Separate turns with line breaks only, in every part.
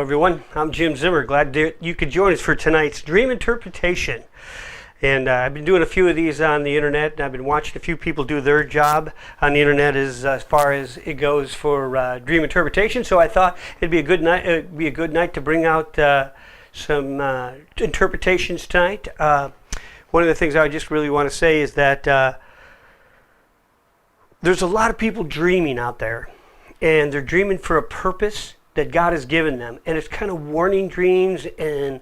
everyone. I'm Jim Zimmer. Glad that you could join us for tonight's dream interpretation. And I've been doing a few of these on the internet, and I've been watching a few people do their job on the internet as far as it goes for dream interpretation. So I thought it'd be a good night. To bring out some interpretations tonight. One of the things I just really want to say is that there's a lot of people dreaming out there, and they're dreaming for a purpose that God has given them, and it's kind of warning dreams and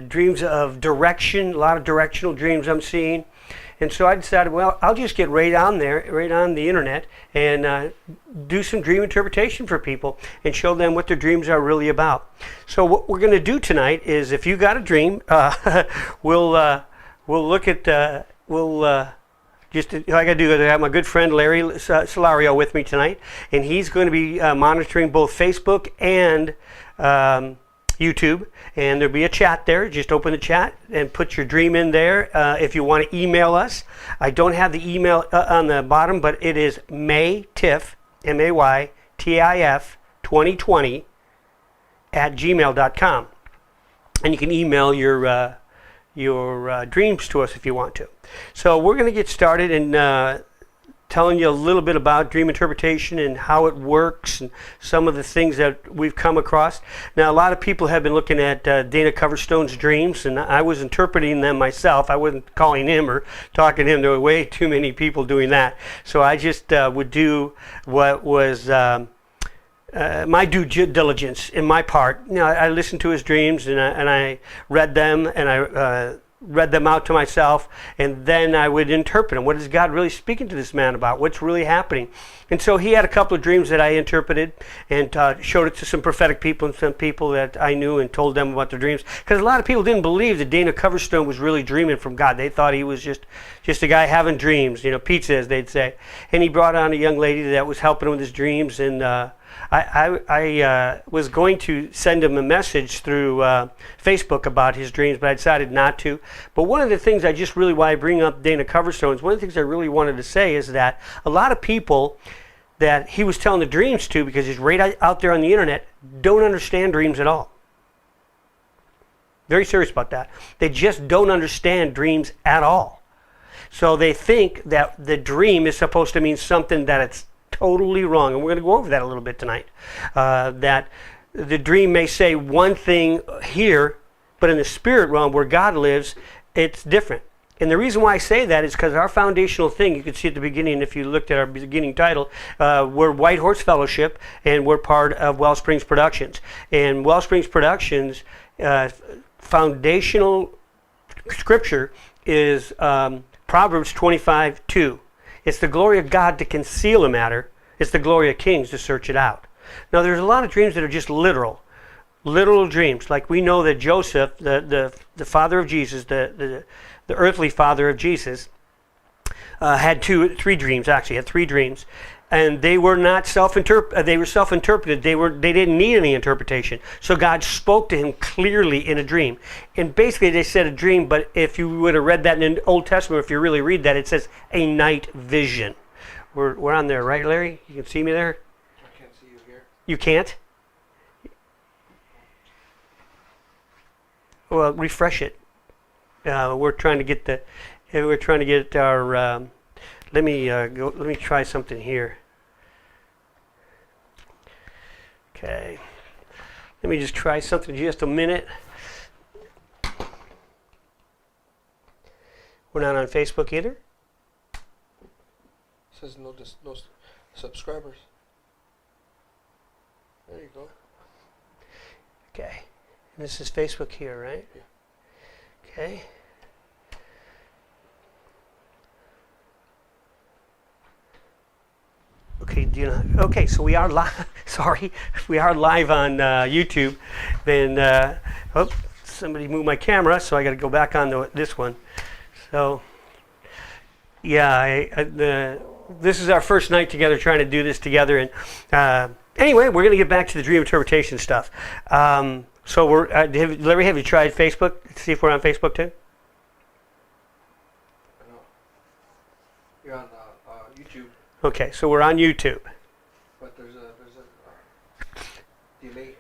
dreams of direction, a lot of directional dreams I'm seeing. And so I decided, well, I'll just get right on the internet, and do some dream interpretation for people and show them what their dreams are really about. So what we're going to do tonight is, if you got a dream, we'll look at just like I do, I have my good friend Larry Solario with me tonight, and he's going to be monitoring both Facebook and YouTube, and there'll be a chat there. Just open the chat and put your dream in there. If you want to email us, I don't have the email on the bottom, but it is maytif, MAYTIF 2020 @gmail.com, and you can email your dreams to us if you want to. So we're going to get started in telling you a little bit about dream interpretation and how it works and some of the things that we've come across. Now, a lot of people have been looking at Dana Coverstone's dreams, and I was interpreting them myself. I wasn't calling him or talking to him. There were way too many people doing that. So I just would do what was my due diligence in my part. You know, I listened to his dreams, and I read them, and I read them out to myself, and then I would interpret them. What is God really speaking to this man about? What's really happening? And so he had a couple of dreams that I interpreted and showed it to some prophetic people and some people that I knew, and told them about their dreams. Because a lot of people didn't believe that Dana Coverstone was really dreaming from God. They thought he was just a guy having dreams, pizza, as they'd say. And he brought on a young lady that was helping him with his dreams, and I was going to send him a message through Facebook about his dreams, but I decided not to. But one of the things why I bring up Dana Coverstone, one of the things I really wanted to say is that a lot of people that he was telling the dreams to, because he's right out there on the internet, don't understand dreams at all. Very serious about that. They just don't understand dreams at all. So they think that the dream is supposed to mean something that it's totally wrong, and we're going to go over that a little bit tonight. That the dream may say one thing here, but in the spirit realm where God lives, it's different. And the reason why I say that is because our foundational thing, you can see at the beginning, if you looked at our beginning title, we're White Horse Fellowship, and we're part of Wellsprings Productions. And Wellsprings Productions, foundational scripture is Proverbs 25:2. It's the glory of God to conceal a matter. It's the glory of kings to search it out. Now, there's a lot of dreams that are just literal dreams. Like we know that Joseph, the father of Jesus, the earthly father of Jesus, had three dreams. Actually, had three dreams, and they were not they were self-interpreted. They didn't need any interpretation. So God spoke to him clearly in a dream. And basically they said a dream, but if you would have read that in the Old Testament, if you really read that, it says a night vision. We're on there, right, Larry? You can see me there?
I can't see you here.
You can't? Well, refresh it. We're trying to get our let me try something here. Okay. Let me just try something just a minute. We're not on Facebook either.
It says no subscribers. There you go.
Okay. And this is Facebook here, right?
Yeah.
Okay. Okay, so we are live. Sorry, we are live on YouTube. Then, somebody moved my camera, so I got to go back on this one. So, yeah, this is our first night together trying to do this together. And anyway, we're going to get back to the dream interpretation stuff. So, Larry, have you tried Facebook? See if we're on Facebook too.
No. You're on YouTube.
Okay, so we're on YouTube.
But there's a delay.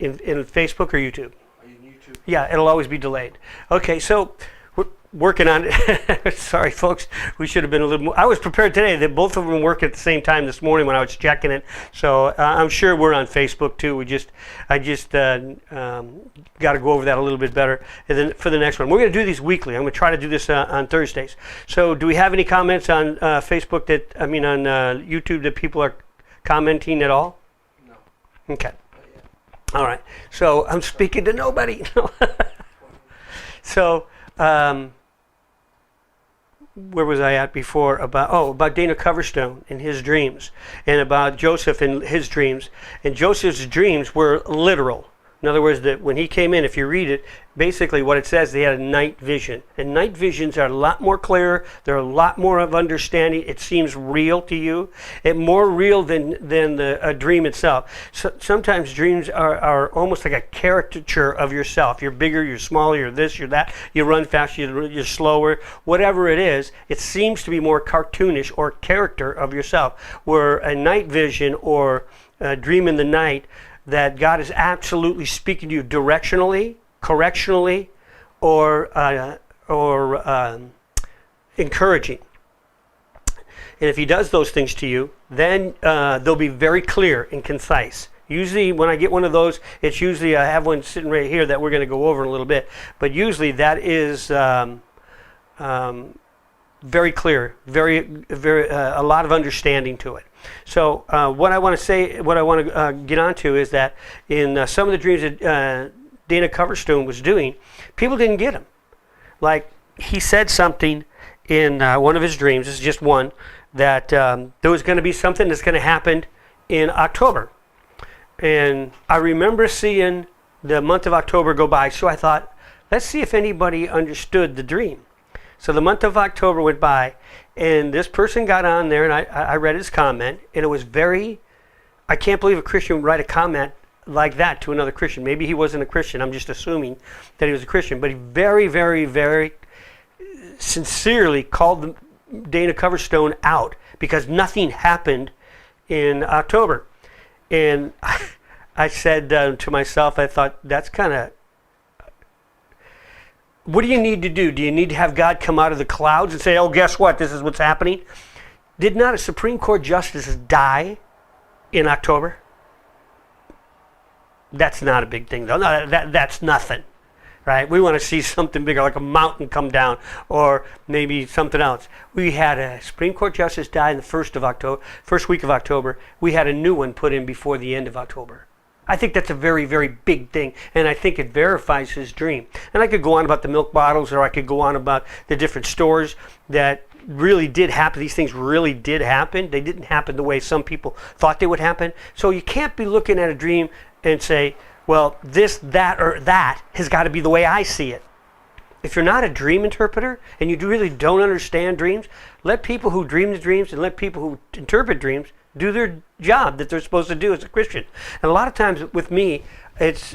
in Facebook or YouTube?
Are you on YouTube?
Yeah, it'll always be delayed. Okay, so we're working on it. Sorry, folks. We should have been a little more. I was prepared today that both of them work at the same time this morning when I was checking it. So I'm sure we're on Facebook too. I just got to go over that a little bit better. And then for the next one, we're going to do these weekly. I'm going to try to do this on Thursdays. So do we have any comments on Facebook on YouTube that people are commenting at all?
No.
Okay.
Not yet.
All right. So I'm speaking to nobody. So. Where was I at before? About Dana Coverstone and his dreams, and about Joseph and his dreams. And Joseph's dreams were literal. In other words, that when he came in, if you read it, basically what it says, they had a night vision. And night visions are a lot more clear. They're a lot more of understanding. It seems real to you. It's more real than a dream itself. So, sometimes dreams are almost like a caricature of yourself. You're bigger, you're smaller, you're this, you're that. You run faster, you're slower. Whatever it is, it seems to be more cartoonish or character of yourself. Where a night vision or a dream in the night, that God is absolutely speaking to you directionally, correctionally, or encouraging. And if he does those things to you, then they'll be very clear and concise. Usually when I get one of those, it's usually I have one sitting right here that we're going to go over in a little bit. But usually that is very clear, very a lot of understanding to it. So what I want to get onto is that in some of the dreams that Dana Coverstone was doing, people didn't get them. Like he said something in one of his dreams, this is just one, that there was going to be something that's going to happen in October. And I remember seeing the month of October go by, so I thought, let's see if anybody understood the dream. So the month of October went by, and this person got on there, and I read his comment, and it was I can't believe a Christian would write a comment like that to another Christian. Maybe he wasn't a Christian. I'm just assuming that he was a Christian. But he very, very, very sincerely called Dana Coverstone out because nothing happened in October. And I said to myself, I thought, that's kind of... What do you need to do? Do you need to have God come out of the clouds and say, oh, guess what? This is what's happening? Did not a Supreme Court justice die in October? That's not a big thing, though. No, that's nothing, right? We want to see something bigger, like a mountain come down, or maybe something else. We had a Supreme Court justice die in the first week of October. We had a new one put in before the end of October. I think that's a very, very big thing, and I think it verifies his dream. And I could go on about the milk bottles, or I could go on about the different stores that really did happen. These things really did happen. They didn't happen the way some people thought they would happen. So you can't be looking at a dream and say, well, this, that, or that has got to be the way I see it. If you're not a dream interpreter and you really don't understand dreams, let people who dream the dreams and let people who interpret dreams do their job that they're supposed to do as a Christian. And a lot of times with me, it's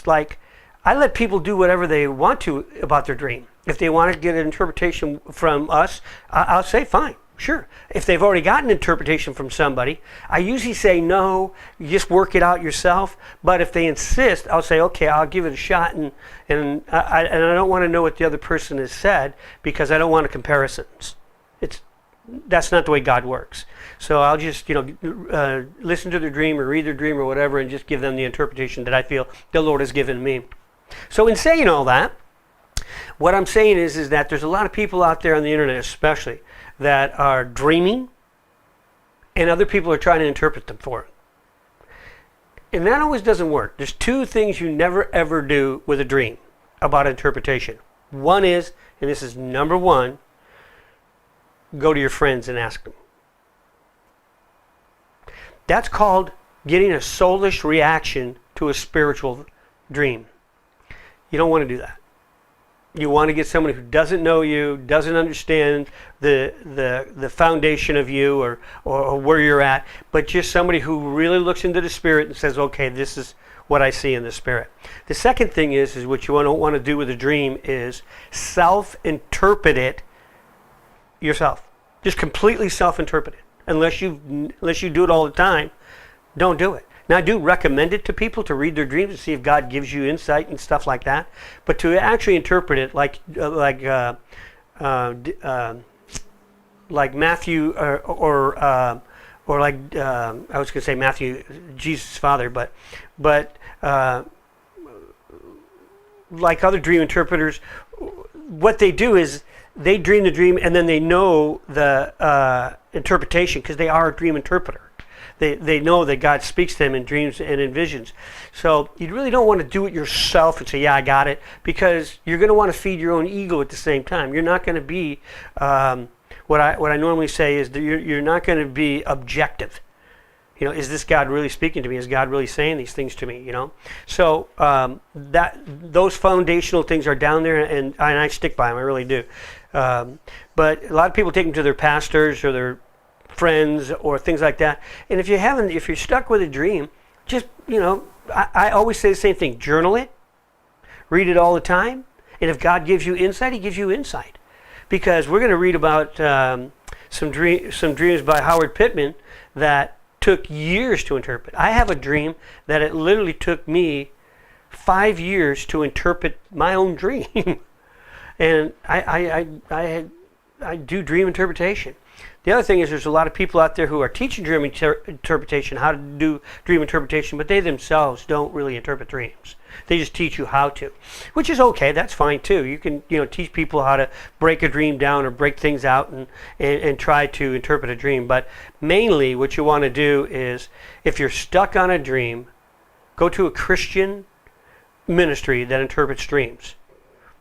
like I let people do whatever they want to about their dream. If they want to get an interpretation from us, I'll say fine, sure. If they've already gotten an interpretation from somebody, I usually say no, you just work it out yourself. But if they insist, I'll say okay, I'll give it a shot, and I don't want to know what the other person has said because I don't want comparisons. That's not the way God works. So I'll just, listen to their dream or read their dream or whatever and just give them the interpretation that I feel the Lord has given me. So in saying all that, what I'm saying is that there's a lot of people out there on the internet especially that are dreaming and other people are trying to interpret them for it. And that always doesn't work. There's two things you never ever do with a dream about interpretation. One is, and this is number one, go to your friends and ask them. That's called getting a soulish reaction to a spiritual dream. You don't want to do that. You want to get somebody who doesn't know you, doesn't understand the foundation of you or where you're at, but just somebody who really looks into the Spirit and says, okay, this is what I see in the Spirit. The second thing is what you don't want to do with a dream is self-interpret it yourself. Just completely self-interpret it. Unless you do it all the time, don't do it. Now, I do recommend it to people to read their dreams and see if God gives you insight and stuff like that. But to actually interpret it like Matthew or like I was going to say Matthew, Jesus' father, but like other dream interpreters, what they do is they dream the dream and then they know the interpretation because they are a dream interpreter. They know that God speaks to them in dreams and in visions. So you really don't want to do it yourself and say, yeah, I got it, because you're going to want to feed your own ego at the same time. You're not going to be, what I normally say is that you're not going to be objective. You know, is this God really speaking to me? Is God really saying these things to me? You know, so those foundational things are down there, and I stick by them. I really do. But a lot of people take them to their pastors or their friends or things like that. And if you're stuck with a dream, just, you know, I always say the same thing: journal it, read it all the time, and if God gives you insight, He gives you insight. Because we're going to read about some dreams by Howard Pittman that took years to interpret. I have a dream that it literally took me 5 years to interpret my own dream. And I do dream interpretation. The other thing is there's a lot of people out there who are teaching dream interpretation, how to do dream interpretation, but they themselves don't really interpret dreams. They just teach you how to, which is okay. That's fine too. You can, you know, teach people how to break a dream down or break things out and try to interpret a dream. But mainly what you want to do is, if you're stuck on a dream, go to a Christian ministry that interprets dreams.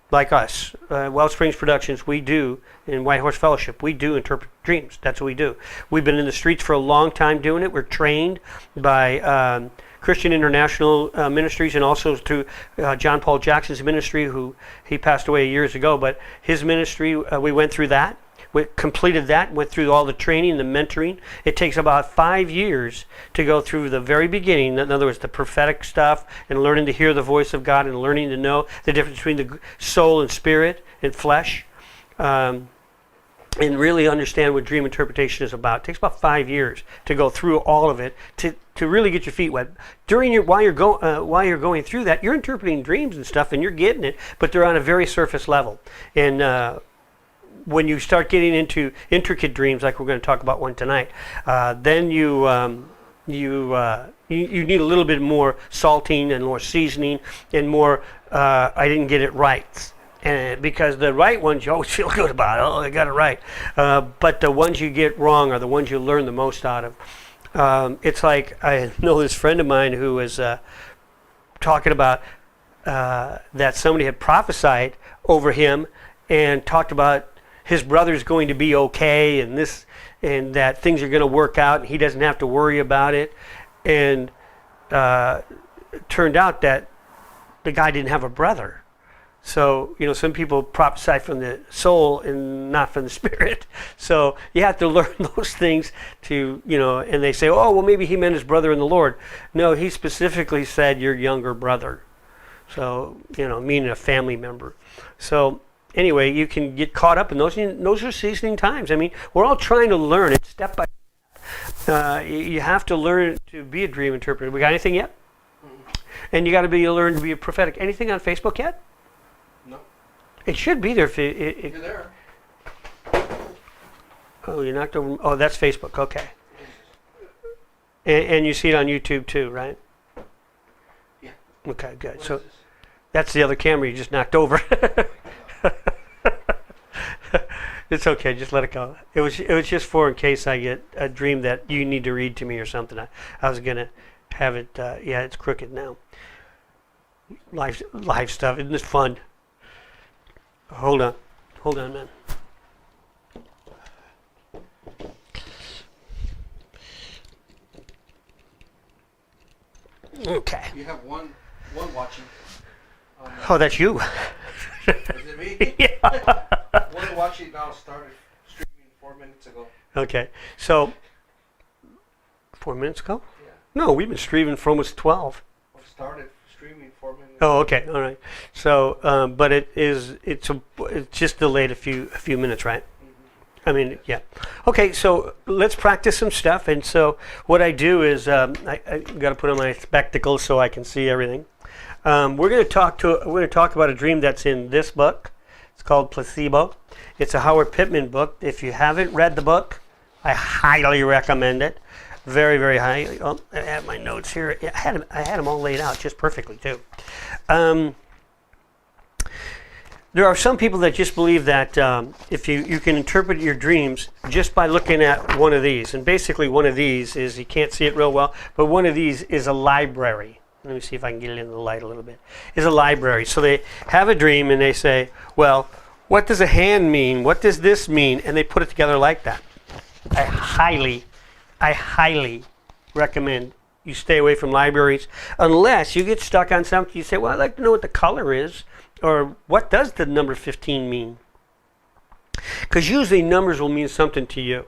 Like us, Wellsprings Productions, we do, in White Horse Fellowship, we do interpret dreams. That's what we do. We've been in the streets for a long time doing it. We're trained by Christian International Ministries, and also through John Paul Jackson's ministry, who he passed away years ago. But his ministry, we went through that. We completed that, went through all the training, the mentoring. It takes about 5 years to go through the very beginning. In other words, the prophetic stuff and learning to hear the voice of God and learning to know the difference between the soul and spirit and flesh, and really understand what dream interpretation is about. It takes about 5 years to go through all of it to really get your feet wet. While you're going through that, you're interpreting dreams and stuff, and you're getting it, but they're on a very surface level. And when you start getting into intricate dreams, like we're going to talk about one tonight, then you need a little bit more salting and more seasoning and more. I didn't get it right, and because the right ones you always feel good about. Oh, I got it right. But the ones you get wrong are the ones you learn the most out of. It's like, I know this friend of mine who was talking about that somebody had prophesied over him and talked about his brother's going to be okay, and this, and that things are going to work out, and he doesn't have to worry about it. And it turned out that the guy didn't have a brother. So, you know, some people prophesy from the soul and not from the spirit. So you have to learn those things to, you know, and they say, oh, well, maybe he meant his brother in the Lord. No, he specifically said your younger brother. So, you know, meaning a family member. So anyway, you can get caught up in those. Those are seasoning times. I mean, we're all trying to learn it step by step. You have to learn to be a dream interpreter. We got anything yet? And you got to learn to be a prophetic. Anything on Facebook yet?
No.
It should be there.
You're there.
Oh, you're not over. Oh, that's Facebook. Okay. And you see it on YouTube too, right?
Yeah.
Okay, good.
What
So
is this?
that's the other camera you just knocked over. It's okay, just let it go. It was just for in case I get a dream that you need to read to me or something. I was gonna have it. Yeah, it's crooked now. Live stuff. Isn't this fun? Hold on, man. Okay.
You have one watching.
Oh, that's you.
Is it me?
Yeah.
One watching now started streaming 4 minutes ago.
Okay. So 4 minutes ago?
Yeah.
No, we've been streaming for almost 12.
I started streaming 4 minutes.
Oh, okay. All right. So, but it's just delayed a few minutes, right?
Mm-hmm.
I mean, yeah. Okay, so let's practice some stuff. And so what I do is I got to put on my spectacles so I can see everything. We're going to talk about a dream that's in this book. It's called Placebo. It's a Howard Pittman book. If you haven't read the book, I highly recommend it. Very, very high. Oh, I have my notes here. I had them all laid out just perfectly too. There are some people that just believe that if you can interpret your dreams just by looking at one of these. And basically one of these is, you can't see it real well, but one of these is a library. Let me see if I can get it in the light a little bit. Is a library. So they have a dream and they say, well, what does a hand mean? What does this mean? And they put it together like that. I highly recommend you stay away from libraries unless you get stuck on something. You say, well, I'd like to know what the color is, or what does the number 15 mean? Because usually numbers will mean something to you.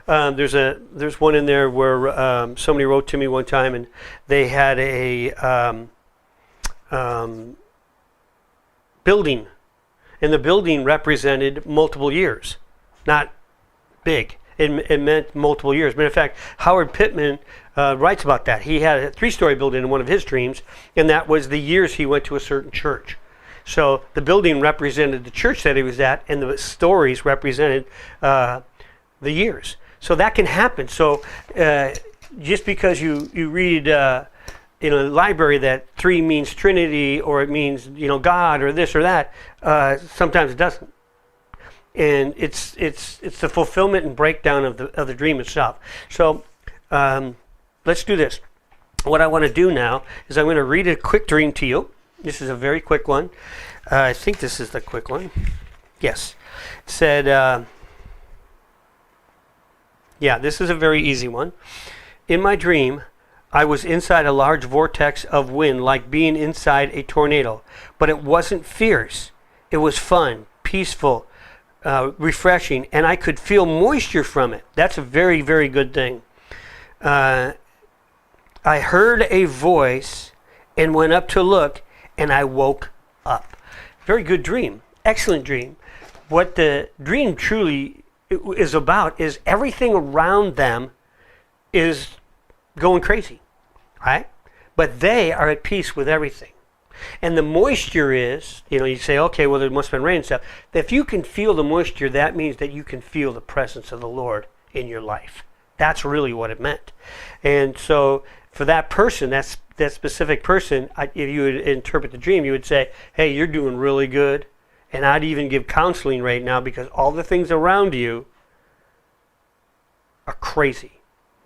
There's one in there where somebody wrote to me one time, and they had a building, and the building represented multiple years, not big. It meant multiple years. But in fact, Howard Pittman writes about that. He had a 3-story building in one of his dreams, and that was the years he went to a certain church. So the building represented the church that he was at, and the stories represented the years. So that can happen. So just because you read in a library that 3 means Trinity, or it means God, or this or that, sometimes it doesn't. And it's the fulfillment and breakdown of the dream itself. So let's do this. What I want to do now is I'm going to read a quick dream to you. This is a very quick one. I think this is the quick one. Yes. It said, yeah, this is a very easy one. In my dream, I was inside a large vortex of wind, like being inside a tornado. But it wasn't fierce. It was fun, peaceful, refreshing, and I could feel moisture from it. That's a very, very good thing. I heard a voice and went up to look, and I woke up. Very good dream. Excellent dream. What the dream truly is about is everything around them is going crazy, right? But they are at peace with everything. And the moisture is, you say, okay, well, there must have been rain and stuff. If you can feel the moisture, that means that you can feel the presence of the Lord in your life. That's really what it meant. And so for that person, that specific person, if you would interpret the dream, you would say, hey, you're doing really good. And I'd even give counseling right now, because all the things around you are crazy.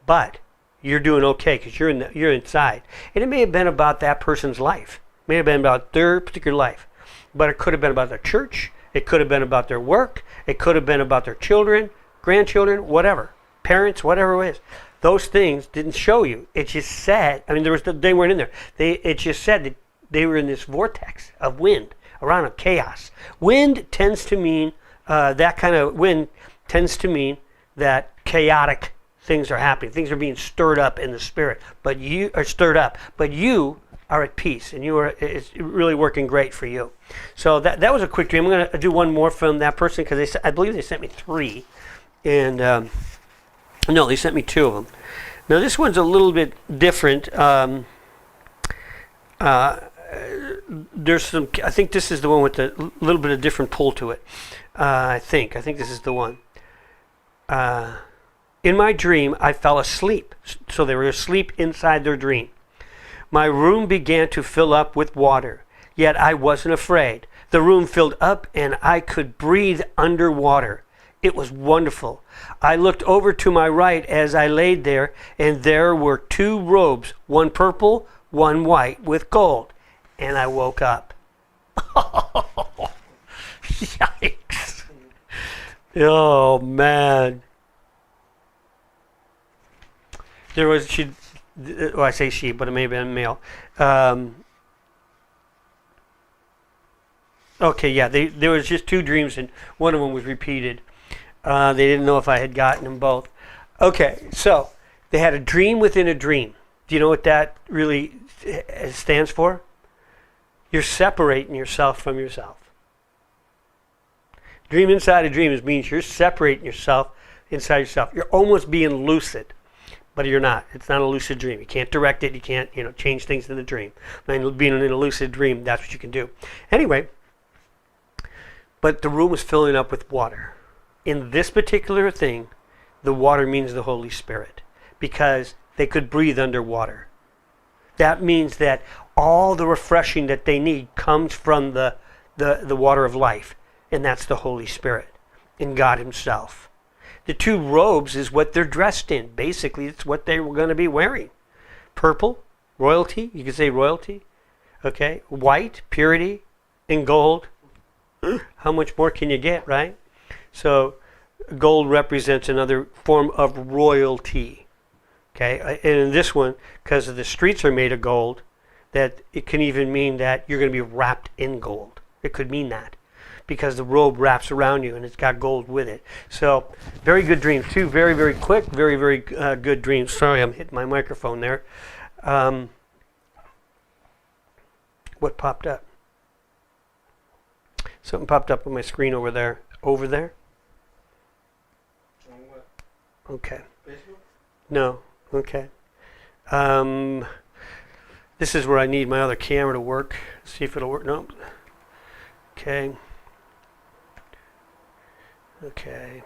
But you're doing okay because you're inside. And it may have been about that person's life. It may have been about their particular life. But it could have been about their church. It could have been about their work. It could have been about their children, grandchildren, whatever. Parents, whatever it is. Those things didn't show you. It just said, they weren't in there. It just said that they were in this vortex of wind around a chaos. Wind tends to mean, that kind of wind tends to mean that chaotic things are happening. Things are being stirred up in the spirit. But you are stirred up. But you are at peace, and it's really working great for you. So that was a quick dream. I'm going to do one more from that person, because I believe they sent me 3. And no, they sent me 2 of them. Now this one's a little bit different. There's some. I think this is the one with a little bit of different pull to it. I think this is the one. In my dream, I fell asleep. So they were asleep inside their dream. My room began to fill up with water, yet I wasn't afraid. The room filled up and I could breathe underwater. It was wonderful. I looked over to my right as I laid there, and there were 2 robes, one purple, one white with gold. And I woke up. Yikes. Oh, man. There was, I say she, but it may have been male. Okay, yeah, there was just 2 dreams, and one of them was repeated. They didn't know if I had gotten them both. Okay, so they had a dream within a dream. Do you know what that really stands for? You're separating yourself from yourself. Dream inside a dream means you're separating yourself inside yourself. You're almost being lucid, but you're not. It's not a lucid dream. You can't direct it. You can't, change things in the dream. And being in a lucid dream, that's what you can do. Anyway, but the room was filling up with water. In this particular thing, the water means the Holy Spirit, because they could breathe underwater. That means that all the refreshing that they need comes from the water of life, and that's the Holy Spirit and God Himself. The two robes is what they're dressed in. Basically, it's what they were going to be wearing. Purple, royalty, you could say royalty. Okay, white, purity, and gold. How much more can you get, right? So gold represents another form of royalty. Okay, and in this one, because the streets are made of gold, that it can even mean that you're going to be wrapped in gold. It could mean that, because the robe wraps around you and it's got gold with it. So, very good dreams. Two very, very quick, very, very good dreams. Sorry, I'm hitting my microphone there. What popped up? Something popped up on my screen over there. Over there?
On what?
Okay.
Facebook?
No. Okay. This is where I need my other camera to work. See if it'll work. No. Okay. Okay.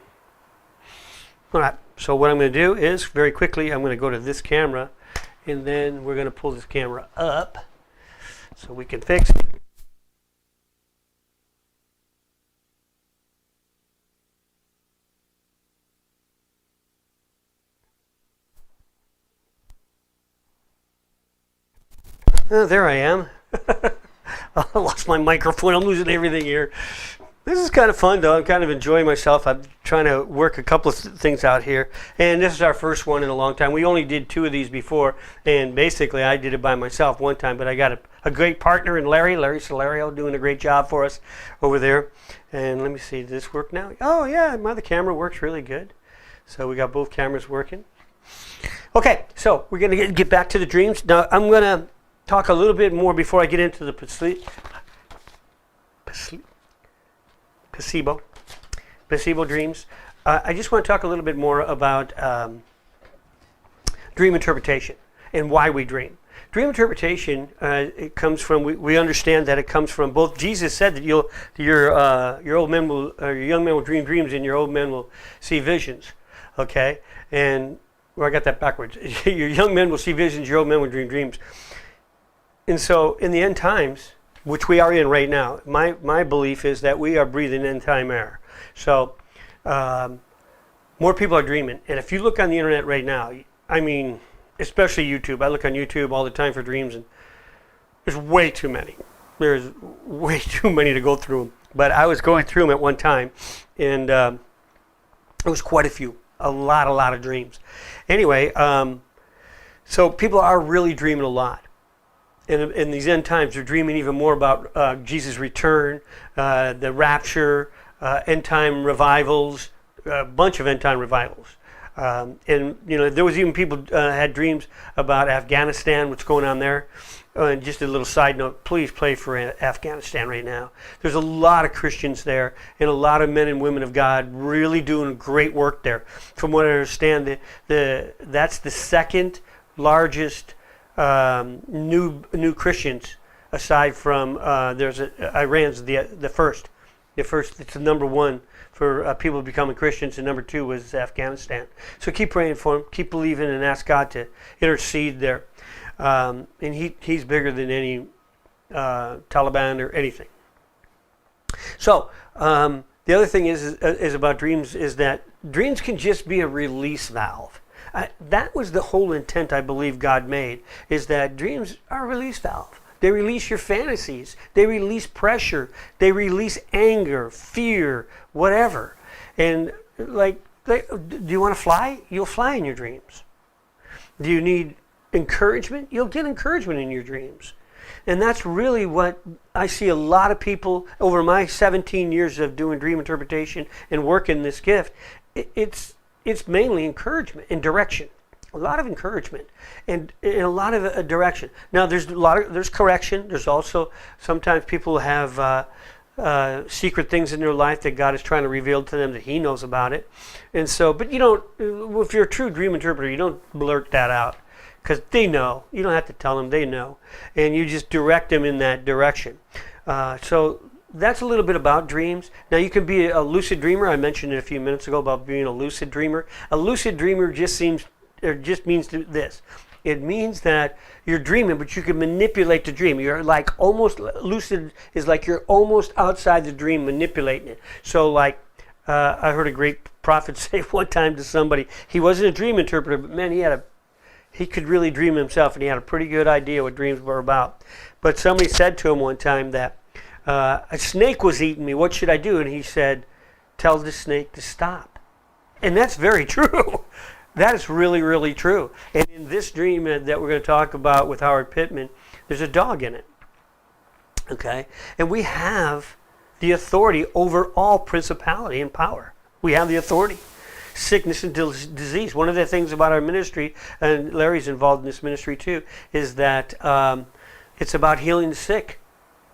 All right. So what I'm going to do is, very quickly, I'm going to go to this camera, and then we're going to pull this camera up so we can fix it. Oh, there I am. I lost my microphone. I'm losing everything here. This is kind of fun, though. I'm kind of enjoying myself. I'm trying to work a couple of things out here. And this is our first one in a long time. We only did 2 of these before. And basically, I did it by myself one time. But I got a great partner in Larry Solario, doing a great job for us over there. And let me see. Does this work now? Oh, yeah. My other camera works really good. So we got both cameras working. Okay. So we're going to get back to the dreams. Now, I'm going to talk a little bit more before I get into the placebo dreams. I just want to talk a little bit more about dream interpretation and why we dream. Dream interpretation, it comes from, we understand that it comes from both. Jesus said that your old men will, or your young men will dream dreams, and your old men will see visions. Okay, and I got that backwards. Your young men will see visions. Your old men will dream dreams. And so, in the end times, which we are in right now, my belief is that we are breathing end time air. So, more people are dreaming. And if you look on the internet right now, I mean, especially YouTube, I look on YouTube all the time for dreams, and there's way too many. There's way too many to go through them. But I was going through them at one time, and it was quite a few, a lot of dreams. Anyway, so people are really dreaming a lot. In these end times, they're dreaming even more about Jesus' return, the rapture, end time revivals, a bunch of end time revivals. And there was even people had dreams about Afghanistan, what's going on there. And just a little side note, please pray for Afghanistan right now. There's a lot of Christians there, and a lot of men and women of God really doing great work there. From what I understand, that's the second largest new Christians, aside from Iran's the first. It's the number one for people becoming Christians, and number 2 was Afghanistan. So keep praying for them, keep believing, and ask God to intercede there. And he's bigger than any Taliban or anything. So the other thing is about dreams is that dreams can just be a release valve. That was the whole intent I believe God made, is that dreams are a release valve. They release your fantasies. They release pressure. They release anger, fear, whatever. And do you want to fly? You'll fly in your dreams. Do you need encouragement? You'll get encouragement in your dreams. And that's really what I see a lot of people over my 17 years of doing dream interpretation and working this gift. It's mainly encouragement and direction. A lot of encouragement and a lot of direction. Now there's correction. There's also sometimes people have secret things in their life that God is trying to reveal to them that He knows about it. And so, but you don't, if you're a true dream interpreter, you don't blurt that out because they know. You don't have to tell them, they know. And you just direct them in that direction. So that's a little bit about dreams. Now you can be a lucid dreamer. I mentioned it a few minutes ago about being a lucid dreamer. A lucid dreamer just means this. It means that you're dreaming, but you can manipulate the dream. You're like almost lucid is like you're almost outside the dream manipulating it. So like I heard a great prophet say one time to somebody, he wasn't a dream interpreter, but man, he could really dream himself, and he had a pretty good idea what dreams were about. But somebody said to him one time that a snake was eating me. What should I do? And he said, tell the snake to stop. And that's very true. That is really, really true. And in this dream that we're going to talk about with Howard Pittman, there's a dog in it. Okay? And we have the authority over all principality and power. We have the authority. Sickness and disease. One of the things about our ministry, and Larry's involved in this ministry too, is that it's about healing the sick,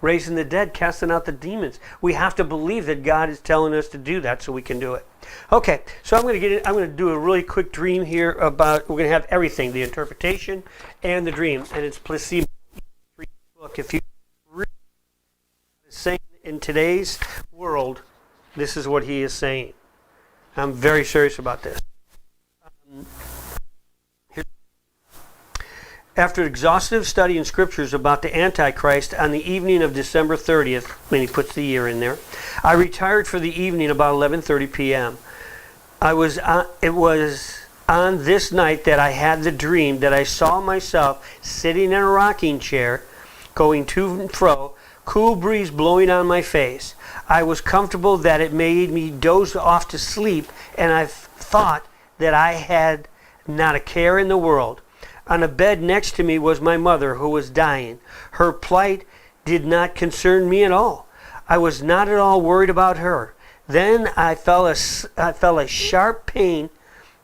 raising the dead, casting out the demons. We have to believe that God is telling us to do that so we can do it. Okay, so I'm going to do a really quick dream here about, we're going to have everything, the interpretation and the dream, and it's placebo. Look, if you read what he's saying in today's world, this is what he is saying. I'm very serious about this. After exhaustive study in scriptures about the Antichrist on the evening of December 30th, and he puts the year in there, I retired for the evening about 11:30 p.m. It was on this night that I had the dream that I saw myself sitting in a rocking chair, going to and fro, cool breeze blowing on my face. I was comfortable that it made me doze off to sleep, and I thought that I had not a care in the world. On a bed next to me was my mother, who was dying. Her plight did not concern me at all. I was not at all worried about her. Then I felt a sharp pain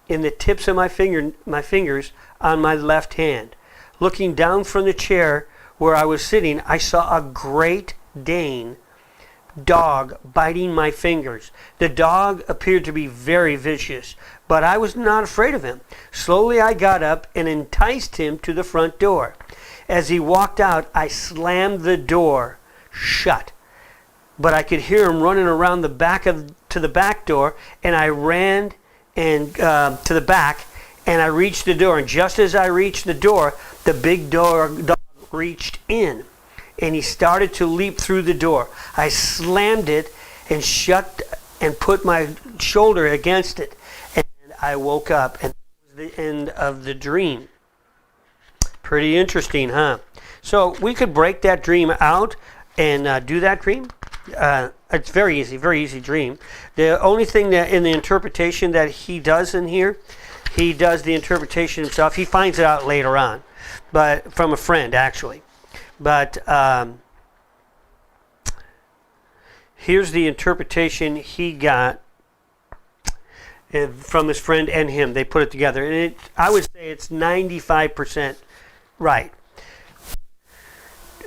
in the tips of my fingers on my left hand. Looking down from the chair where I was sitting, I saw a Great Dane dog biting my fingers. The dog appeared to be very vicious, but I was not afraid of him. Slowly I got up and enticed him to the front door. As he walked out, I slammed the door shut. But I could hear him running around the back to the back door, and I ran to the back, and I reached the door. And just as I reached the door, the big dog reached in, and he started to leap through the door. I slammed it and shut and put my shoulder against it, and I woke up, and that was the end of the dream. Pretty interesting, huh? So we could break that dream out and do that dream. It's very easy dream. The only thing that in the interpretation that he does in here, he does the interpretation himself. He finds it out later on, but from a friend actually. But here's the interpretation he got from his friend and him. They put it together, and I would say it's 95% right.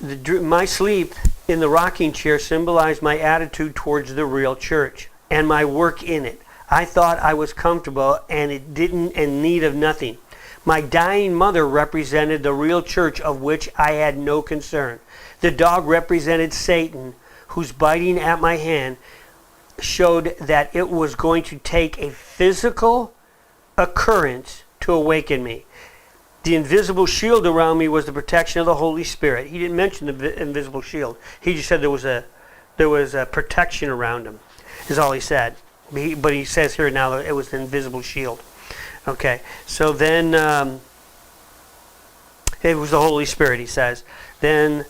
My sleep in the rocking chair symbolized my attitude towards the real church and my work in it. I thought I was comfortable and it didn't in need of nothing. My dying mother represented the real church, of which I had no concern. The dog represented Satan, whose biting at my hand showed that it was going to take a physical occurrence to awaken me. The invisible shield around me was the protection of the Holy Spirit. He didn't mention the invisible shield. He just said there was a protection around him, is all he said. But he says here now that it was the invisible shield. Okay, so then it was the Holy Spirit, he says. Then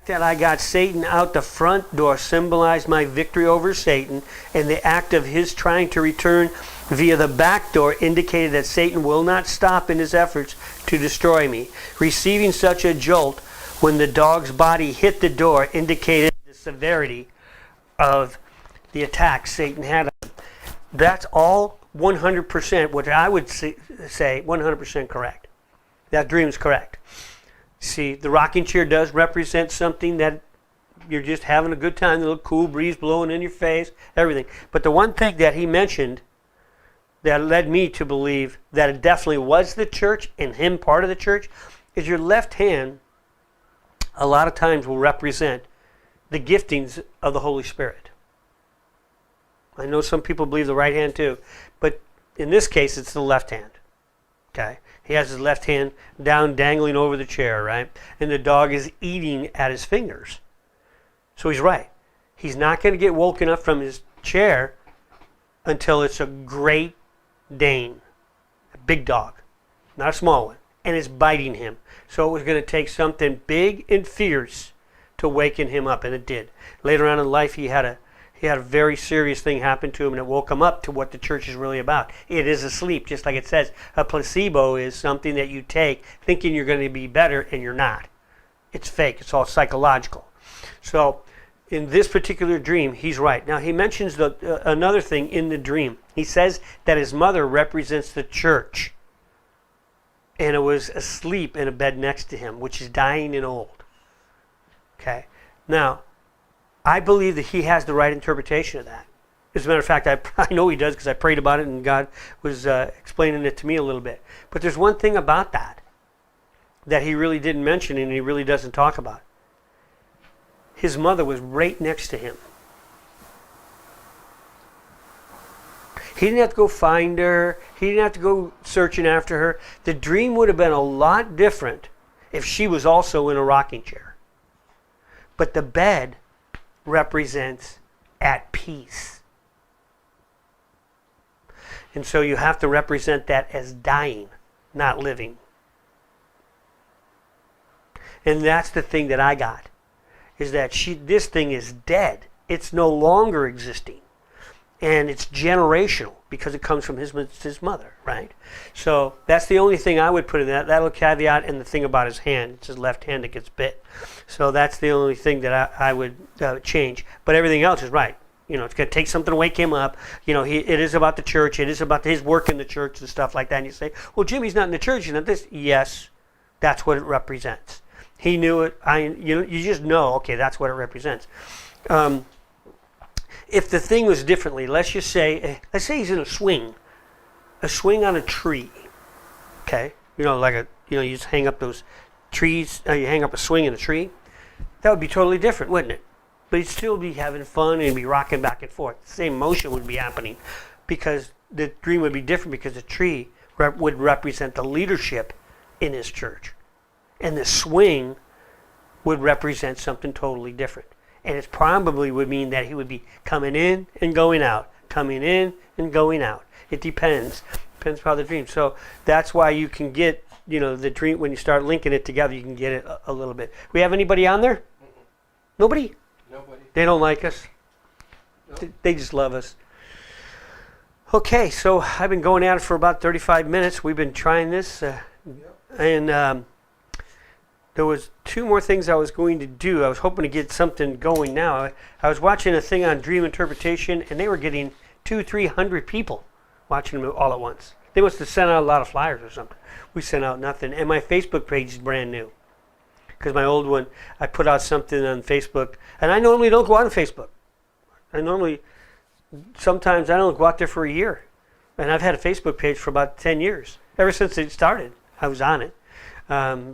that I got Satan out the front door symbolized my victory over Satan, and the act of his trying to return via the back door indicated that Satan will not stop in his efforts to destroy me. Receiving such a jolt when the dog's body hit the door indicated the severity of the attack Satan had on him. That's all 100%, which I would say 100% correct. That dream is correct. See, the rocking chair does represent something that you're just having a good time, the little cool breeze blowing in your face, everything. But the one thing that he mentioned that led me to believe that it definitely was the church and him part of the church is your left hand a lot of times will represent the giftings of the Holy Spirit. I know some people believe the right hand too, but in this case it's the left hand. Okay? He has his left hand down dangling over the chair, right? And the dog is eating at his fingers. So he's right. He's not going to get woken up from his chair until it's a Great Dane, a big dog, not a small one, and it's biting him. So it was going to take something big and fierce to waken him up, and it did. Later on in life, he had a very serious thing happen to him, and it woke him up to what the church is really about. It is a sleep, just like it says. A placebo is something that you take thinking you're going to be better, and you're not. It's fake. It's all psychological. So in this particular dream, he's right. Now, he mentions another thing in the dream. He says that his mother represents the church, and it was asleep in a bed next to him, which is dying and old. Okay? Now, I believe that he has the right interpretation of that. As a matter of fact, I know he does because I prayed about it and God was explaining it to me a little bit. But there's one thing about that he really didn't mention and he really doesn't talk about. His mother was right next to him. He didn't have to go find her. He didn't have to go searching after her. The dream would have been a lot different if she was also in a rocking chair. But the bed represents at peace. And so you have to represent that as dying, not living. And that's the thing that I got, is that this thing is dead. It's no longer existing. And it's generational because it comes from his mother, right? So that's the only thing I would put in that. That little caveat and the thing about his hand. It's his left hand that gets bit. So that's the only thing that I would change. But everything else is right. You know, it's going to take something to wake him up. You know, it is about the church. It is about his work in the church and stuff like that. And you say, well, Jimmy's not in the church. He's not this. Yes, that's what it represents. He knew it. You just know, okay, that's what it represents. If the thing was differently, let's say he's in a swing on a tree, okay? You know, you just hang up those trees, you hang up a swing in a tree. That would be totally different, wouldn't it? But he'd still be having fun and be rocking back and forth. The same motion would be happening because the dream would be different because the tree would represent the leadership in his church. And the swing would represent something totally different. And it probably would mean that he would be coming in and going out, coming in and going out. It depends. Depends upon the dream. So that's why you can get, the dream, when you start linking it together, you can get it a little bit. We have anybody on there?
Mm-mm.
Nobody?
Nobody.
They don't like us?
Nope.
They just love us. Okay, so I've been going at it for about 35 minutes. We've been trying this. And there was two more things I was going to do. I was hoping to get something going now. I was watching a thing on dream interpretation, and they were getting 200-300 people watching them all at once. They must have sent out a lot of flyers or something. We sent out nothing. And my Facebook page is brand new. Because my old one, I put out something on Facebook. And I normally don't go on Facebook. Sometimes I don't go out there for a year. And I've had a Facebook page for about 10 years. Ever since it started, I was on it.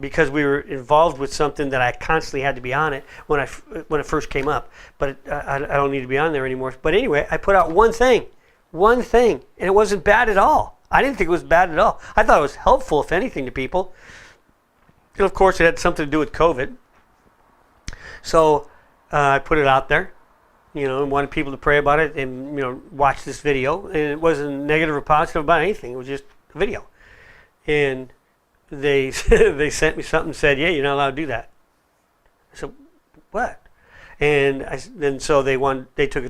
Because we were involved with something that I constantly had to be on it when it first came up. But I don't need to be on there anymore. But anyway, I put out one thing, and it wasn't bad at all. I didn't think it was bad at all. I thought it was helpful, if anything, to people. And of course, it had something to do with COVID. So I put it out there, and wanted people to pray about it and, watch this video. And it wasn't negative or positive about anything. It was just a video. And they sent me something and said, yeah, you're not allowed to do that. I said, what? And I took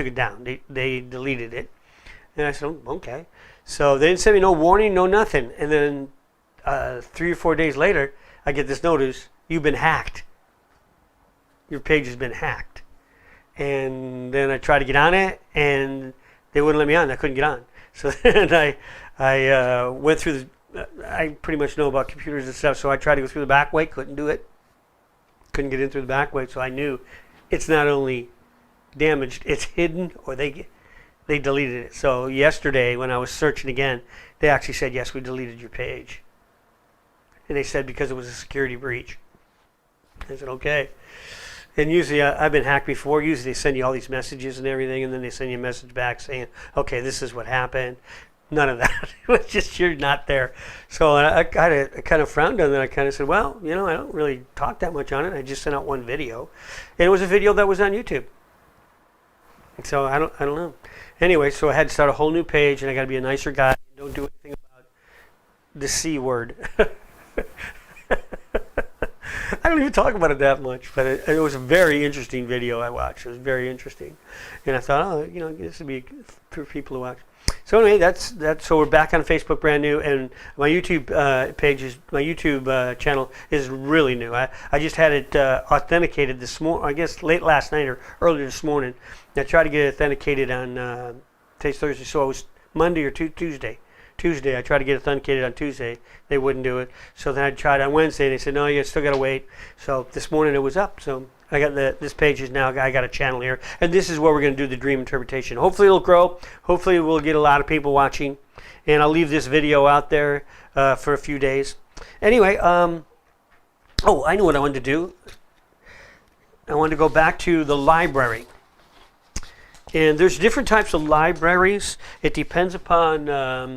it down. They deleted it. And I said, oh, okay. So they didn't send me no warning, no nothing. And then 3 or 4 days later, I get this notice, you've been hacked. Your page has been hacked. And then I tried to get on it, and they wouldn't let me on. I couldn't get on. So then I went through I pretty much know about computers and stuff, so I tried to go through the back way, couldn't do it. Couldn't get in through the back way, so I knew it's not only damaged, it's hidden, or they deleted it. So yesterday, when I was searching again, they actually said, yes, we deleted your page. And they said because it was a security breach. I said, okay. And usually, I've been hacked before. Usually they send you all these messages and everything, and then they send you a message back saying, okay, this is what happened. None of that. It was just, you're not there. So I kind of frowned on that. I kind of said, well, I don't really talk that much on it. I just sent out one video. And it was a video that was on YouTube. So I don't know. Anyway, so I had to start a whole new page, and I got to be a nicer guy. Don't do anything about the C word. I don't even talk about it that much, but it was a very interesting video I watched. It was very interesting, and I thought, oh, this would be for people to watch. So anyway, that's. So we're back on Facebook, brand new, and my YouTube channel is really new. I just had it authenticated this morning. I guess late last night or earlier this morning. I tried to get it authenticated on today's Thursday, so it was Monday or Tuesday. Tuesday, I tried to get it authenticated on Tuesday. They wouldn't do it. So then I tried on Wednesday. They said, no, you still got to wait. So this morning it was up. So I got this page is now, I got a channel here. And this is where we're going to do the dream interpretation. Hopefully it'll grow. Hopefully we'll get a lot of people watching. And I'll leave this video out there for a few days. Anyway, I know what I wanted to do. I wanted to go back to the library. And there's different types of libraries. It depends upon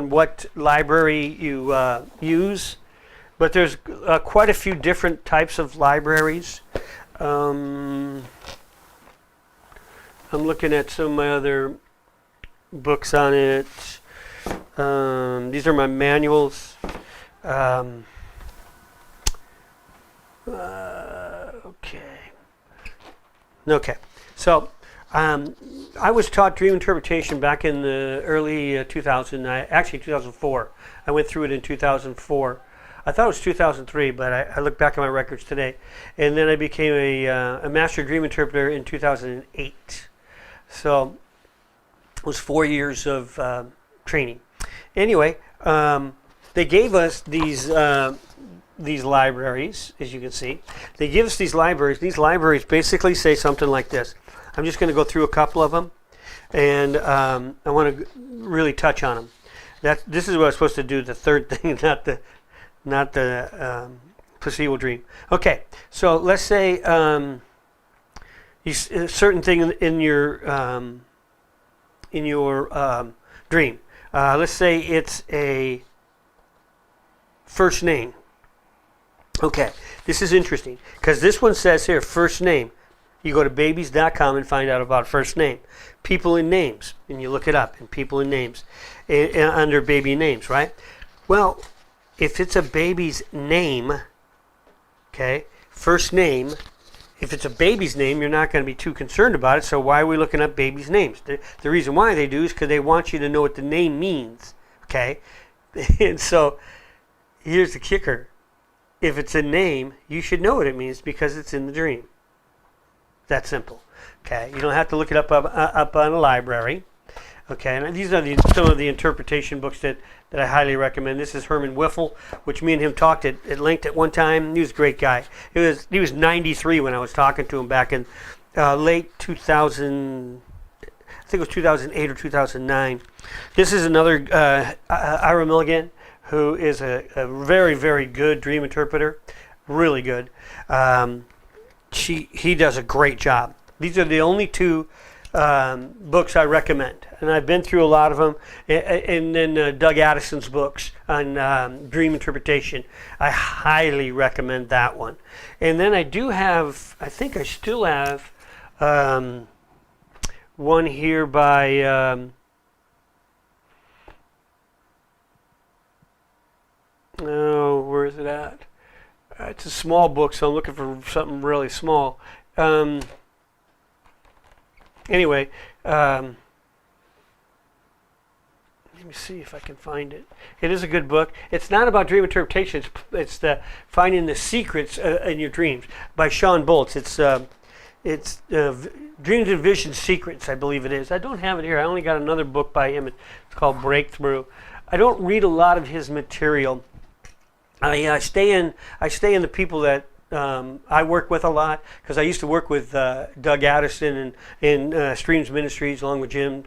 what library you use, but there's quite a few different types of libraries. I'm looking at some of my other books on it. These are my manuals. Okay. So I was taught dream interpretation back in the early 2004. I went through it in 2004. I thought it was 2003, but I looked back at my records today. And then I became a master dream interpreter in 2008. So it was 4 years of training. Anyway, they gave us these libraries, as you can see. They give us these libraries. These libraries basically say something like this. I'm just going to go through a couple of them, and I want to really touch on them. This is what I was supposed to do, the third thing, not the placebo dream. Okay, so let's say a certain thing in your dream. Let's say it's a first name. Okay, this is interesting because this one says here, first name. You go to babies.com and find out about first name. People in names, and you look it up, and people in names, under baby names, right? Well, if it's a baby's name, okay, first name, if it's a baby's name, you're not going to be too concerned about it, so why are we looking up babies' names? The reason why they do is because they want you to know what the name means, okay? And so, here's the kicker. If it's a name, you should know what it means because it's in the dream. That simple. Okay, you don't have to look it up on a library. Okay, and these are some of the interpretation books that I highly recommend. This is Herman Wiffle, which me and him talked at length at one time. He was a great guy. He was 93 when I was talking to him back in late 2000. I think it was 2008 or 2009. This is another Ira Milligan, who is a very, very good dream interpreter. Really good. He does a great job. These are the only two books I recommend, and I've been through a lot of them. And then Doug Addison's books on dream interpretation, I highly recommend that one. And then I think I still have one here by where is it at? It's a small book, so I'm looking for something really small. Anyway, let me see if I can find it. It is a good book. It's not about dream interpretation. It's the finding the secrets in your dreams by Sean Boltz. It's Dreams and Visions Secrets, I believe it is. I don't have it here. I only got another book by him. It's called Breakthrough. I don't read a lot of his material. I stay in the people that I work with a lot, because I used to work with Doug Addison and in Streams Ministries along with Jim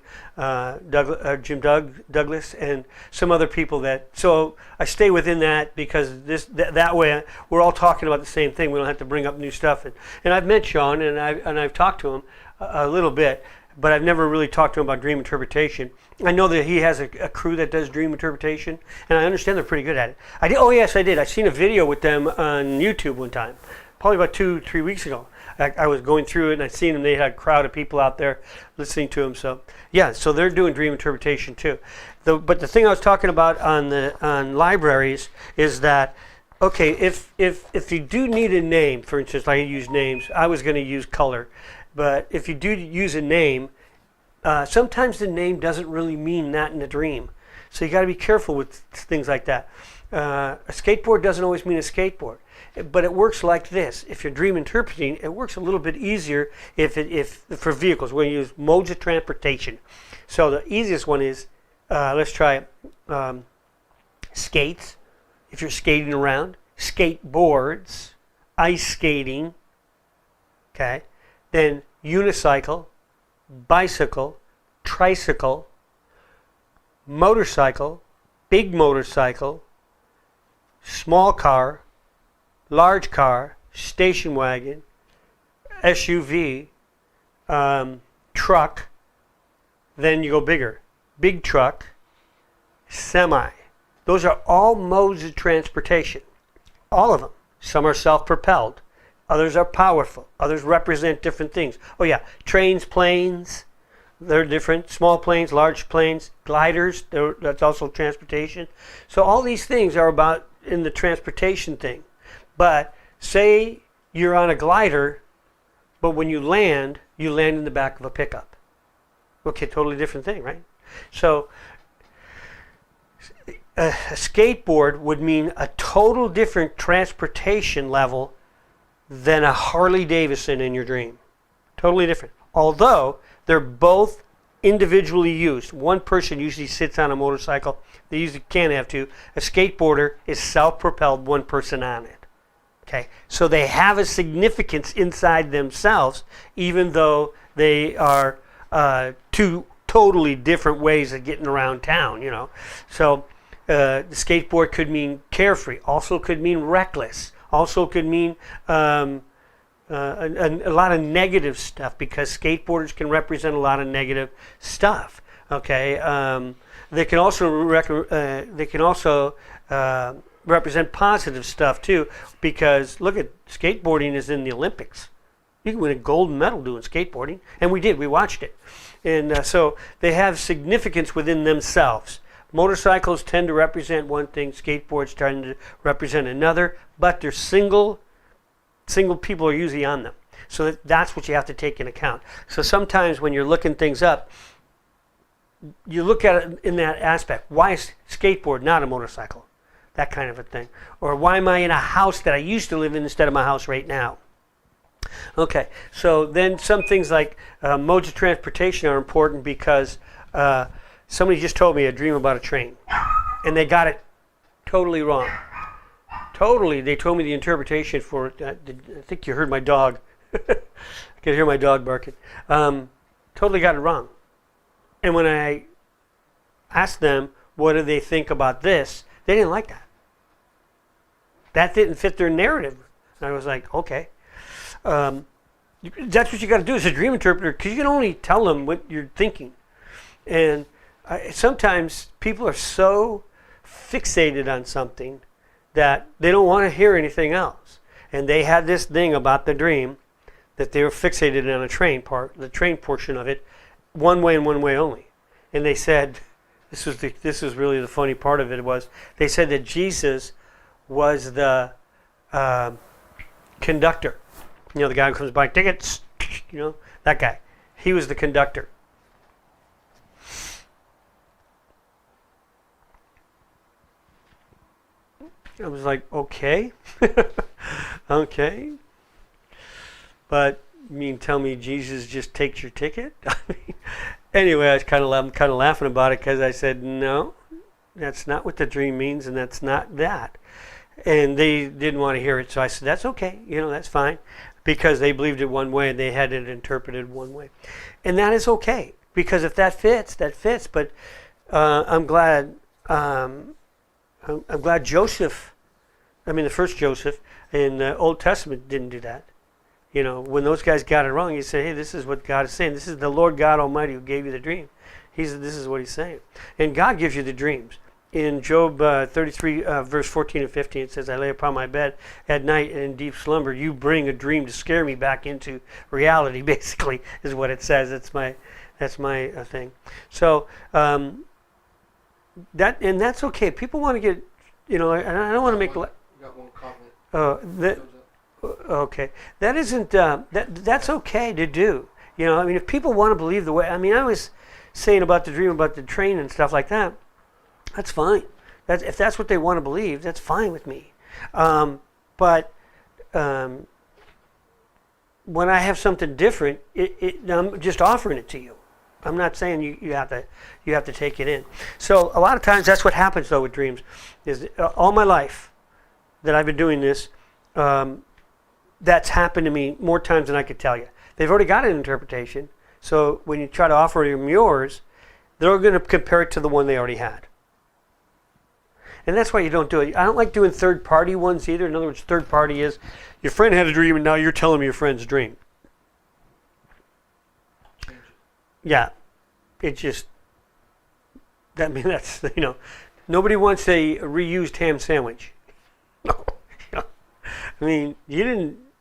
Douglas and some other people so I stay within that, because that way we're all talking about the same thing. We don't have to bring up new stuff. And I've met Sean and I've talked to him a little bit, but I've never really talked to him about dream interpretation. I know that he has a crew that does dream interpretation, and I understand they're pretty good at it. Oh yes, I did. I seen a video with them on YouTube one time, probably about 2-3 weeks ago. I was going through it and I seen them. They had a crowd of people out there listening to them. So yeah, so they're doing dream interpretation too. But the thing I was talking about on libraries is that, okay, if you do need a name, for instance, I use names. I was going to use color, but if you do use a name, sometimes the name doesn't really mean that in a dream. So you got to be careful with things like that. A skateboard doesn't always mean a skateboard, but it works like this. If you're dream interpreting, it works a little bit easier if for vehicles. We're going to use modes of transportation. So the easiest one is, let's try it. Skates, if you're skating around. Skateboards, ice skating. Okay, then unicycle, bicycle, tricycle, motorcycle, big motorcycle, small car, large car, station wagon, SUV, truck, then you go bigger. Big truck, semi. Those are all modes of transportation. All of them. Some are self-propelled. Others are powerful. Others represent different things. Oh yeah, trains, planes, they're different. Small planes, large planes, gliders, that's also transportation. So all these things are about in the transportation thing. But say you're on a glider, but when you land in the back of a pickup. Okay, totally different thing, right? So a skateboard would mean a total different transportation level than a Harley Davidson in your dream. Totally different. Although they're both individually used. One person usually sits on a motorcycle. They usually can't have two. A skateboarder is self-propelled, one person on it. Okay, so they have a significance inside themselves, even though they are two totally different ways of getting around town, you know. So the skateboard could mean carefree, also could mean reckless, also could mean a lot of negative stuff, because skateboarders can represent a lot of negative stuff. Okay, they can also represent positive stuff too, because look at skateboarding is in the Olympics. You can win a gold medal doing skateboarding, and we did. We watched it, and so they have significance within themselves. Motorcycles tend to represent one thing, skateboards tend to represent another, but they're single people are usually on them. So that's what you have to take into account. So sometimes when you're looking things up, you look at it in that aspect. Why is skateboard not a motorcycle? That kind of a thing. Or why am I in a house that I used to live in instead of my house right now? Okay, so then some things like modes of transportation are important, because somebody just told me a dream about a train, and they got it totally wrong. Totally, they told me the interpretation for it. I think you heard my dog. I could hear my dog barking. Totally got it wrong. And when I asked them, what do they think about this? They didn't like that. That didn't fit their narrative. And I was like, okay. That's what you got to do as a dream interpreter, because you can only tell them what you're thinking. And sometimes people are so fixated on something that they don't want to hear anything else. And they had this thing about the dream that they were fixated on the train portion of it, one way and one way only. And they said, this is really the funny part of it, was they said that Jesus was the conductor. You know, the guy who comes by tickets, you know, that guy. He was the conductor. I was like, okay. Okay. But you mean tell me Jesus just takes your ticket? Anyway, I was kind of laughing about it, because I said, no, That's not what the dream means, and that's not that. And they didn't want to hear it, so I said, that's okay, that's fine, because they believed it one way and they had it interpreted one way. And that is okay, because if that fits, that fits. But I'm glad Joseph, the first Joseph in the Old Testament didn't do that. When those guys got it wrong, he said, hey, this is what God is saying. This is the Lord God Almighty who gave you the dream. This is what he's saying. And God gives you the dreams. In Job 33, verse 14 and 15, it says, I lay upon my bed at night and in deep slumber. You bring a dream to scare me back into reality, basically, is what it says. That's my thing. So that's okay. People want to get, I don't want to make...
Got one comment.
Okay, that isn't that's okay to do. If people want to believe the way, I was saying about the dream about the train and stuff like that. That's fine. If that's what they want to believe, that's fine with me. But when I have something different, I'm just offering it to you. I'm not saying you have to take it in. So a lot of times that's what happens though with dreams. Is all my life that I've been doing this. That's happened to me more times than I could tell you. They've already got an interpretation, so when you try to offer them yours, they're going to compare it to the one they already had. And that's why you don't do it. I don't like doing third-party ones either. In other words, third party is your friend had a dream and now you're telling me your friend's dream. Yeah, it just, that's, nobody wants a reused ham sandwich.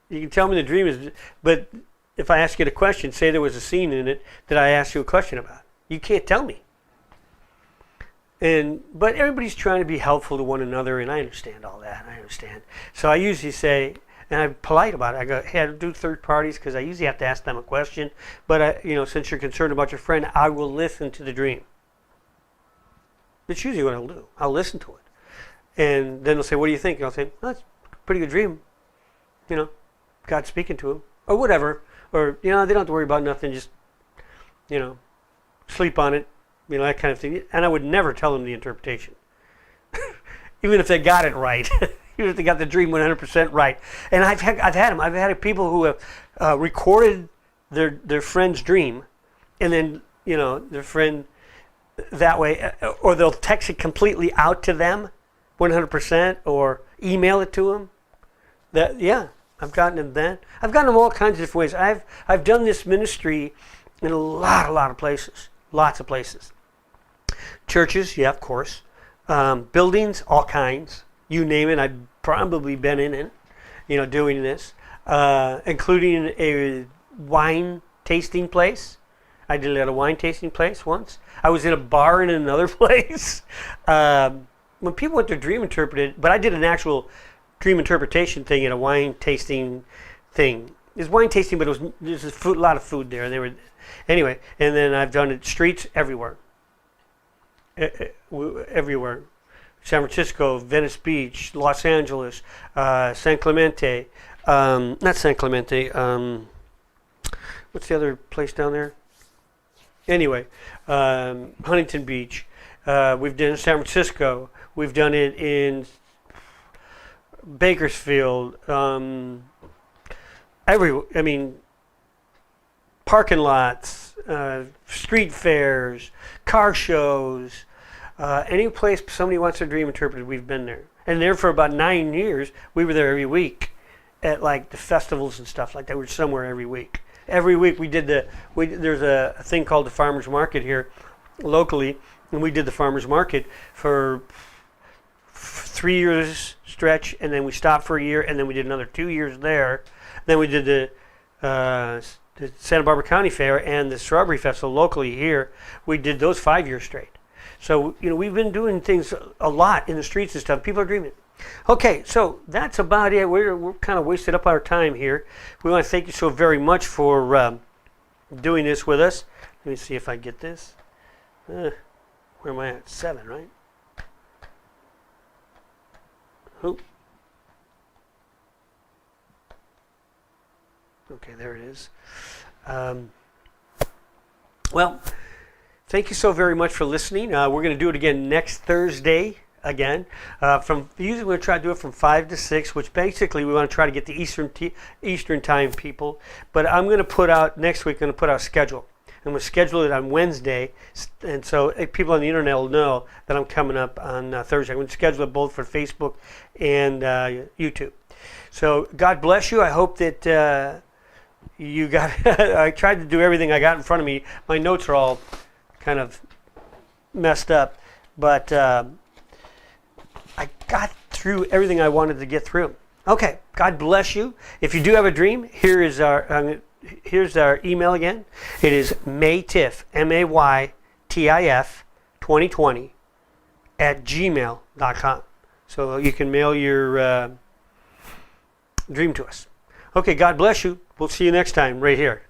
You can tell me the dream is, but if I ask you a question, say there was a scene in it that I asked you a question about. You can't tell me. But everybody's trying to be helpful to one another, and I understand all that. I understand. So I usually say, and I'm polite about it. I go, hey, I do third parties because I usually have to ask them a question. But since you're concerned about your friend, I will listen to the dream. That's usually what I'll do. I'll listen to it, and then they'll say, what do you think? And I'll say, well, that's a pretty good dream. God speaking to him, or whatever, or they don't have to worry about nothing. Just sleep on it, that kind of thing. And I would never tell them the interpretation, even if they got it right, even if they got the dream 100% right. And I've had people who have recorded their friend's dream, and then their friend that way, or they'll text it completely out to them, 100%, or email it to them. I've gotten them then. I've gotten them all kinds of different ways. I've done this ministry in a lot of places. Lots of places. Churches, yeah, of course. Buildings, all kinds. You name it, I've probably been in it, doing this. Including a wine tasting place. I did it at a wine tasting place once. I was in a bar in another place. When people want their dream interpreted, but I did an actual dream interpretation thing at a wine tasting thing. It's wine tasting, but there's a lot of food there. And anyway, and then I've done it streets everywhere. Everywhere. San Francisco, Venice Beach, Los Angeles, San Clemente, not San Clemente, what's the other place down there? Anyway, Huntington Beach. We've done it in San Francisco. We've done it in Bakersfield, parking lots, street fairs, car shows, any place somebody wants their dream interpreted, we've been there. And there for about 9 years, we were there every week at like the festivals and stuff like that. We were somewhere every week. Every week there's a thing called the Farmers Market here locally, and we did the Farmers Market for 3 years stretch, and then we stopped for a year, and then we did another 2 years there. Then we did the Santa Barbara County Fair and the Strawberry Festival locally here. We did those 5 years straight. So we've been doing things a lot in the streets and stuff. People are dreaming. Okay, so that's about it. We're kind of wasted up our time here. We want to thank you so very much for doing this with us. Let me see if I get this. Where am I at? 7, right? Oh. Okay, there it is. Well, thank you so very much for listening. We're going to do it again next Thursday. Again, usually we're going to try to do it from 5 to 6, which basically we want to try to get the Eastern time people. But I'm going to put out next week. Going to put out a schedule. I'm going to schedule it on Wednesday, and so people on the internet will know that I'm coming up on Thursday. I'm going to schedule it both for Facebook and YouTube. So God bless you. I hope that you got. I tried to do everything I got in front of me. My notes are all kind of messed up, but I got through everything I wanted to get through. Okay, God bless you. If you do have a dream, here's our email again. It is maytiff, MAYTIF 2020 at gmail.com. So you can mail your dream to us. Okay, God bless you. We'll see you next time right here.